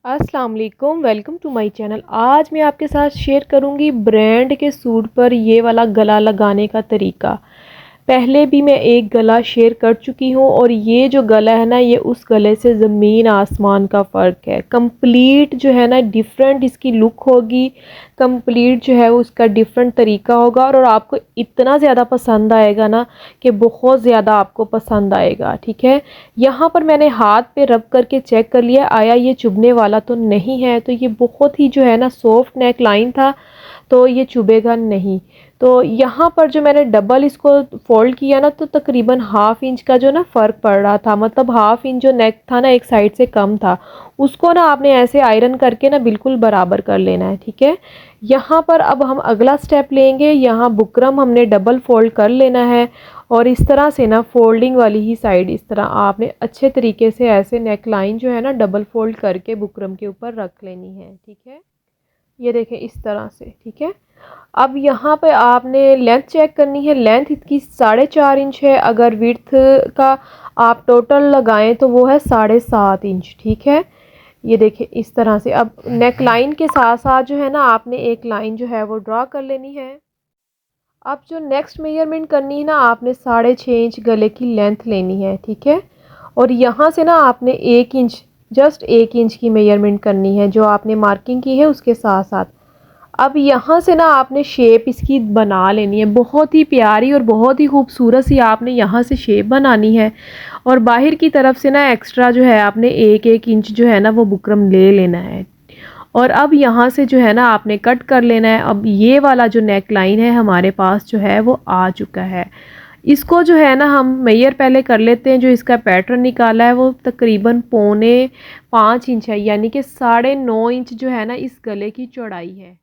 अस्सलाम वालेकुम, welcome to my channel. आज मैं आपके साथ शेयर करूंगी ब्रांड के सूट पर ये वाला गला लगाने का तरीका। पहले भी मैं एक गला शेयर कर चुकी हूँ और ये जो गला है ना, ये उस गले से ज़मीन आसमान का फ़र्क है। कंप्लीट जो है ना डिफरेंट इसकी लुक होगी, कंप्लीट जो है वो उसका डिफरेंट तरीका होगा और आपको इतना ज़्यादा पसंद आएगा ना कि बहुत ज़्यादा आपको पसंद आएगा। ठीक है, यहाँ पर मैंने हाथ पे रब करके चेक कर लिया आया ये चुभने वाला तो नहीं है। तो ये बहुत ही जो है ना सॉफ्ट नेक लाइन था, तो ये चुभेगा नहीं। तो यहाँ पर जो मैंने डबल इसको फोल्ड किया ना, तो तकरीबन हाफ इंच का जो ना फ़र्क पड़ रहा था, मतलब हाफ इंच जो नेक था ना एक साइड से कम था, उसको ना आपने ऐसे आयरन करके ना बिल्कुल बराबर कर लेना है। ठीक है, यहाँ पर अब हम अगला स्टेप लेंगे। यहाँ बुकरम हमने डबल फोल्ड कर लेना है और इस तरह से ना फोल्डिंग वाली ही साइड इस तरह आपने अच्छे तरीके से ऐसे नेक लाइन जो है ना डबल फोल्ड करके बुकरम के ऊपर रख लेनी है। ठीक है, ये देखें इस तरह से। ठीक है, अब यहाँ पे आपने लेंथ चेक करनी है। लेंथ इसकी 4.5 इंच है। अगर विड्थ का आप टोटल लगाएं तो वो है 7.5 इंच। ठीक है, ये देखिए इस तरह से। अब नेक लाइन के साथ साथ जो है ना आपने एक लाइन जो है वो ड्रा कर लेनी है। अब जो नेक्स्ट मेजरमेंट करनी है ना, आपने 6.5 इंच गले की लेंथ लेनी है। ठीक है, और यहाँ से ना आपने 1 इंच, जस्ट 1 इंच की मेजरमेंट करनी है जो आपने मार्किंग की है उसके साथ साथ। अब यहाँ से ना आपने शेप इसकी बना लेनी है, बहुत ही प्यारी और बहुत ही खूबसूरत सी आपने यहाँ से शेप बनानी है। और बाहर की तरफ से ना एक्स्ट्रा जो है आपने 1-1 इंच जो है ना वो बुकरम ले लेना है। और अब यहाँ से जो है ना आपने कट कर लेना है। अब ये वाला जो नेक लाइन है हमारे पास जो है वो आ चुका है। इसको जो है ना हम मेजर पहले कर लेते हैं। जो इसका पैटर्न निकाला है वो तकरीबन 4.25 इंच है, यानी कि 9.5 इंच जो है ना इस गले की चौड़ाई है।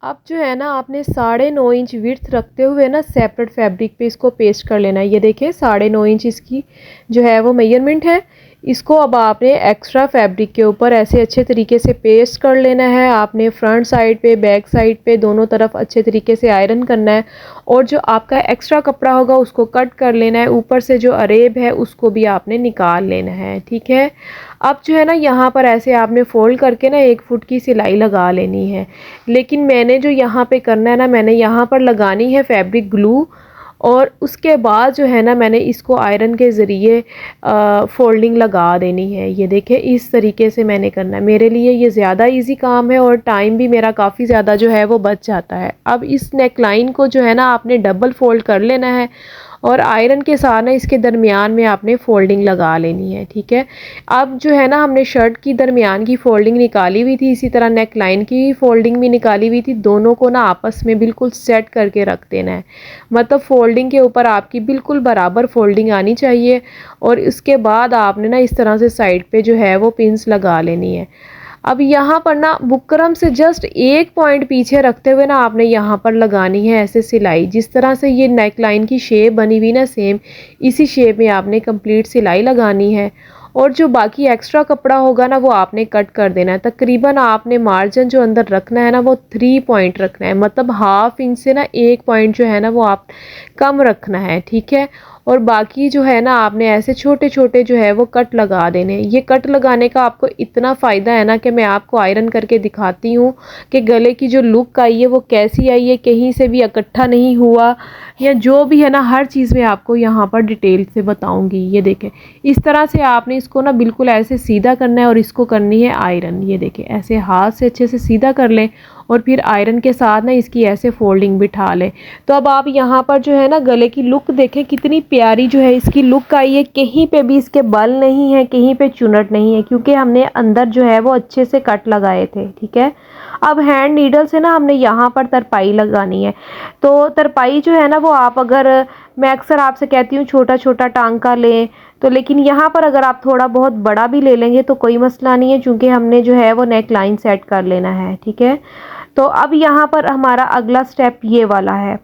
अब जो है ना आपने 9.5 इंच विड्थ रखते हुए ना सेपरेट फैब्रिक पे इसको पेस्ट कर लेना है। ये देखिए 9.5 इंच इसकी जो है वो मेजरमेंट है। इसको अब आपने एक्स्ट्रा फैब्रिक के ऊपर ऐसे अच्छे तरीके से पेस्ट कर लेना है। आपने फ्रंट साइड पे बैक साइड पे दोनों तरफ अच्छे तरीके से आयरन करना है और जो आपका एक्स्ट्रा कपड़ा होगा उसको कट कर लेना है। ऊपर से जो अरेब है उसको भी आपने निकाल लेना है। ठीक है, अब जो है ना यहाँ पर ऐसे आपने फोल्ड करके ना 1 फुट की सिलाई लगा लेनी है। लेकिन मैंने जो यहाँ पे करना है ना, मैंने यहाँ पर लगानी है फैब्रिक ग्लू और उसके बाद जो है ना मैंने इसको आयरन के ज़रिए फोल्डिंग लगा देनी है। ये देखें इस तरीके से मैंने करना है। मेरे लिए ये ज़्यादा इजी काम है और टाइम भी मेरा काफ़ी ज़्यादा जो है वो बच जाता है। अब इस नेक लाइन को जो है ना आपने डबल फोल्ड कर लेना है और आयरन के साथ ना इसके दरमियान में आपने फोल्डिंग लगा लेनी है। ठीक है, अब जो है ना हमने शर्ट की दरमियान की फोल्डिंग निकाली हुई थी, इसी तरह नेक लाइन की फोल्डिंग भी निकाली हुई थी। दोनों को ना आपस में बिल्कुल सेट करके रख देना है, मतलब फोल्डिंग के ऊपर आपकी बिल्कुल बराबर फोल्डिंग आनी चाहिए। और इसके बाद आपने ना इस तरह से साइड पे जो है वो पिन्स लगा लेनी है। अब यहाँ पर ना बुकरम से जस्ट 1 पॉइंट पीछे रखते हुए ना आपने यहाँ पर लगानी है ऐसे सिलाई। जिस तरह से ये नेक लाइन की शेप बनी हुई ना, सेम इसी शेप में आपने कंप्लीट सिलाई लगानी है। और जो बाकी एक्स्ट्रा कपड़ा होगा ना वो आपने कट कर देना है। तकरीबन आपने मार्जिन जो अंदर रखना है ना वो 3 पॉइंट रखना है, मतलब हाफ इंच से ना 1 पॉइंट जो है ना वो आप कम रखना है। ठीक है, और बाकी जो है ना आपने ऐसे छोटे छोटे जो है वो कट लगा देने। ये कट लगाने का आपको इतना फ़ायदा है ना कि मैं आपको आयरन करके दिखाती हूँ कि गले की जो लुक आई है वो कैसी आई है, कहीं से भी इकट्ठा नहीं हुआ या जो भी है ना, हर चीज़ में आपको यहाँ पर डिटेल से बताऊँगी। ये देखें इस तरह से आपने इसको ना बिल्कुल ऐसे सीधा करना है और इसको करनी है आयरन। ये देखें ऐसे हाथ से अच्छे से सीधा कर लें और फिर आयरन के साथ ना इसकी ऐसे फोल्डिंग बिठा लें। तो अब आप यहाँ पर जो है ना गले की लुक देखें कितनी प्यारी जो है इसकी लुक आई है। कहीं पे भी इसके बल नहीं है, कहीं पे चुनट नहीं है, क्योंकि हमने अंदर जो है वो अच्छे से कट लगाए थे। ठीक है, अब हैंड नीडल से ना हमने यहाँ पर तरपाई लगानी है। तो तरपाई जो है ना वो आप, अगर मैं अक्सर आपसे कहती हूँ छोटा छोटा टांका लें तो, लेकिन यहाँ पर अगर आप थोड़ा बहुत बड़ा भी ले लेंगे तो कोई मसला नहीं है, क्योंकि हमने जो है वो नेक लाइन सेट कर लेना है। ठीक है, तो अब यहाँ पर हमारा अगला स्टेप ये वाला है।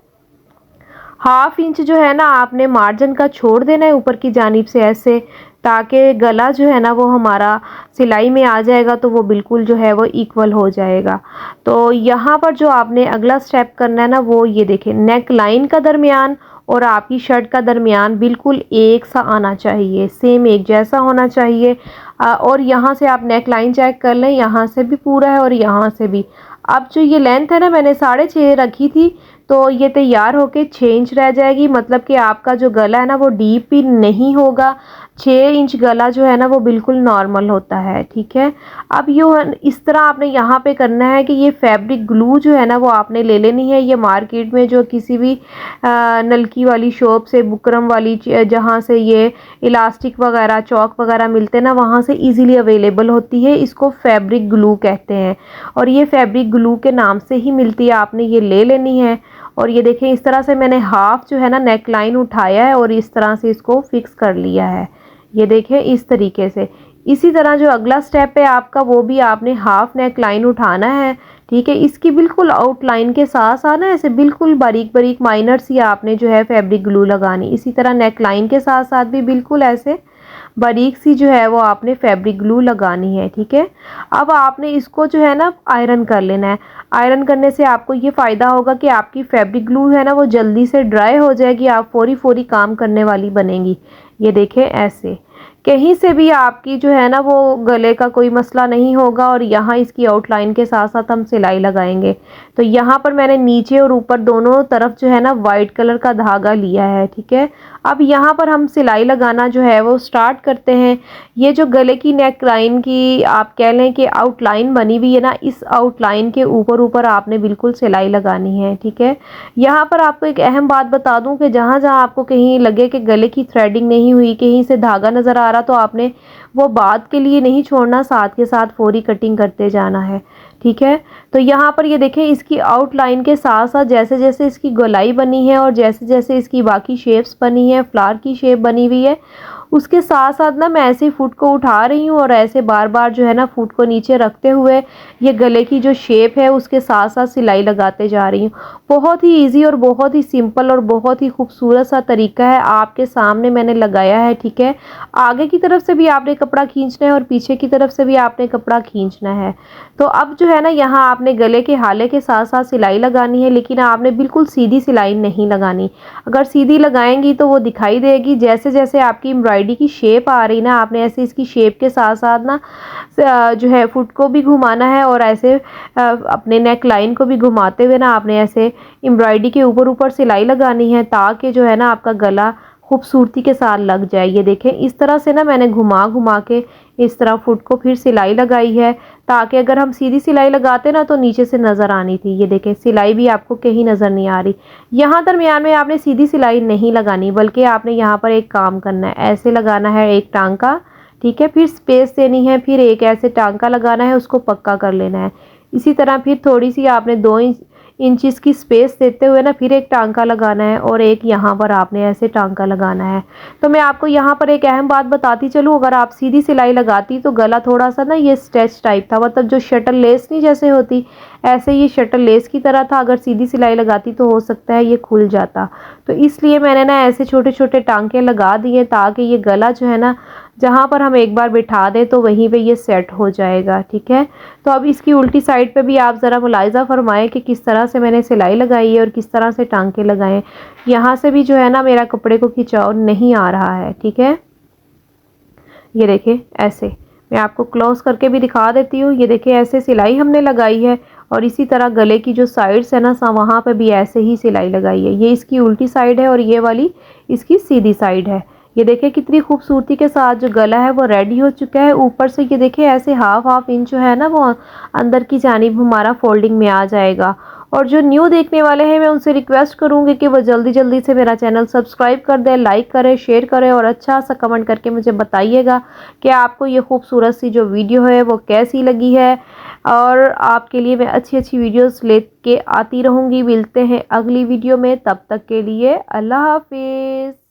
हाफ इंच जो है ना आपने मार्जिन का छोड़ देना है ऊपर की जानिब से ऐसे, ताकि गला जो है ना वो हमारा सिलाई में आ जाएगा तो वो बिल्कुल जो है वो इक्वल हो जाएगा। तो यहाँ पर जो आपने अगला स्टेप करना है ना वो ये देखें, नेक लाइन का दरमियान और आपकी शर्ट का दरमियान बिल्कुल एक सा आना चाहिए, सेम एक जैसा होना चाहिए। और यहाँ से आप नेक लाइन चेक कर लें, यहाँ से भी पूरा है और यहाँ से भी। अब जो ये लेंथ है ना, मैंने 6.5 रखी थी, तो ये तैयार होके 6 इंच रह जाएगी। मतलब कि आपका जो गला है ना वो डीप भी नहीं होगा, 6 इंच गला जो है ना वो बिल्कुल नॉर्मल होता है, ठीक है। अब ये इस तरह आपने यहाँ पे करना है कि ये फैब्रिक ग्लू जो है ना वो आपने ले लेनी है। ये मार्केट में जो किसी भी नलकी वाली शॉप से, बुकरम वाली, जहाँ से ये इलास्टिक वगैरह, चौक वगैरह मिलते हैं ना, वहाँ से इजीली अवेलेबल होती है। इसको फैब्रिक ग्लू कहते हैं और ये फैब्रिक ग्लू के नाम से ही मिलती है। आपने ये ले लेनी है और ये देखें, इस तरह से मैंने हाफ जो है ना नेक लाइन उठाया है और इस तरह से इसको फिक्स कर लिया है। ये देखें इस तरीके से। इसी तरह जो अगला स्टेप है आपका, वो भी आपने हाफ नेक लाइन उठाना है, ठीक है। इसकी बिल्कुल आउटलाइन के साथ साथ ना ऐसे बिल्कुल बारीक बारीक माइनर सी आपने जो है फैब्रिक ग्लू लगानी। इसी तरह नेक लाइन के साथ साथ भी बिल्कुल ऐसे बारीक सी जो है वो आपने फैब्रिक ग्लू लगानी है, ठीक है। अब आपने इसको जो है ना आयरन कर लेना है। आयरन करने से आपको ये फ़ायदा होगा कि आपकी फैब्रिक ग्लू है ना वो जल्दी से ड्राई हो जाएगी, आप फौरी फौरी काम करने वाली बनेंगी। ये देखें ऐसे कहीं से भी आपकी जो है ना वो गले का कोई मसला नहीं होगा। और यहाँ इसकी आउटलाइन के साथ साथ हम सिलाई लगाएंगे। तो यहाँ पर मैंने नीचे और ऊपर दोनों तरफ जो है ना वाइट कलर का धागा लिया है, ठीक है। अब यहाँ पर हम सिलाई लगाना जो है वो स्टार्ट करते हैं। ये जो गले की नेक लाइन की आप कह लें कि आउटलाइन बनी हुई है ना, इस आउटलाइन के ऊपर ऊपर आपने बिल्कुल सिलाई लगानी है, ठीक है। यहाँ पर आपको एक अहम बात बता दूं कि जहाँ जहाँ आपको कहीं लगे कि गले की थ्रेडिंग नहीं हुई, कहीं से धागा नज़र आ रहा, तो आपने वो बात के लिए नहीं छोड़ना, साथ के साथ फौरी कटिंग करते जाना है, ठीक है। तो यहाँ पर ये देखें, इसकी आउटलाइन के साथ साथ जैसे जैसे इसकी गोलाई बनी है और जैसे जैसे इसकी बाकी शेप्स बनी है, फ्लावर की शेप बनी हुई है, उसके साथ साथ ना मैं ऐसे फुट को उठा रही हूँ और ऐसे बार बार जो है ना फुट को नीचे रखते हुए ये गले की जो शेप है उसके साथ साथ सिलाई लगाते जा रही हूँ। बहुत ही इजी और बहुत ही सिंपल और बहुत ही खूबसूरत सा तरीका है, आपके सामने मैंने लगाया है, ठीक है। आगे की तरफ से भी आपने कपड़ा खींचना है और पीछे की तरफ से भी आपने कपड़ा खींचना है। तो अब जो है ना यहाँ आपने गले के हाले के साथ साथ सिलाई लगानी है, लेकिन आपने बिल्कुल सीधी सिलाई नहीं लगानी। अगर सीधी लगाएंगी तो वो दिखाई देगी। जैसे जैसे आपकी एम्ब्रॉयडरी की शेप आ रही ना, आपने ऐसे इसकी शेप के साथ साथ ना जो है फुट को भी घुमाना है और ऐसे अपने नेक लाइन को भी घुमाते हुए ना आपने ऐसे एम्ब्रॉयडरी के ऊपर ऊपर सिलाई लगानी है, ताकि जो है ना आपका गला खूबसूरती के साथ लग जाए। ये देखें इस तरह से ना मैंने घुमा घुमा के इस तरह फुट को फिर सिलाई लगाई है, ताकि अगर हम सीधी सिलाई लगाते ना तो नीचे से नज़र आनी थी। ये देखें सिलाई भी आपको कहीं नज़र नहीं आ रही। यहाँ दरमियान में आपने सीधी सिलाई नहीं लगानी, बल्कि आपने यहाँ पर एक काम करना है, ऐसे लगाना है एक टांका, ठीक है। फिर स्पेस देनी है, फिर एक ऐसे टांका लगाना है, उसको पक्का कर लेना है। इसी तरह फिर थोड़ी सी आपने 2 इंच की स्पेस देते हुए ना फिर एक टांका लगाना है और एक यहाँ पर आपने ऐसे टांका लगाना है। तो मैं आपको यहाँ पर एक अहम बात बताती चलूँ, अगर आप सीधी सिलाई लगाती तो गला थोड़ा सा ना ये स्ट्रेच टाइप था, मतलब जो शटल लेस नहीं जैसे होती, ऐसे ये शटल लेस की तरह था। अगर सीधी सिलाई लगाती तो हो सकता है ये खुल जाता। तो इसलिए मैंने ना ऐसे छोटे छोटे टांके लगा दिए, ताकि ये गला जो है ना जहाँ पर हम एक बार बिठा दें तो वहीं पे ये सेट हो जाएगा, ठीक है। तो अब इसकी उल्टी साइड पे भी आप ज़रा मुलाहिज़ा फरमाएं कि किस तरह से मैंने सिलाई लगाई है और किस तरह से टांके लगाए। यहाँ से भी जो है ना मेरा कपड़े को खिंचाव नहीं आ रहा है, ठीक है। ये देखें ऐसे, मैं आपको क्लोज करके भी दिखा देती हूँ। ये देखें ऐसे सिलाई हमने लगाई है और इसी तरह गले की जो साइड्स है ना वहाँ पे भी ऐसे ही सिलाई लगाई है। ये इसकी उल्टी साइड है और ये वाली इसकी सीधी साइड है। ये देखें कितनी खूबसूरती के साथ जो गला है वो रेडी हो चुका है। ऊपर से ये देखें ऐसे हाफ इंच जो है ना वो अंदर की जानिब हमारा फोल्डिंग में आ जाएगा। और जो न्यू देखने वाले हैं मैं उनसे रिक्वेस्ट करूंगी कि वो जल्दी जल्दी से मेरा चैनल सब्सक्राइब कर दें, लाइक करें, शेयर करें और अच्छा सा कमेंट करके मुझे बताइएगा कि आपको ये खूबसूरत सी जो वीडियो है वो कैसी लगी है। और आपके लिए मैं अच्छी अच्छी वीडियोस लेके आती रहूँगी। मिलते हैं अगली वीडियो में, तब तक के लिए अल्लाह हाफिज़।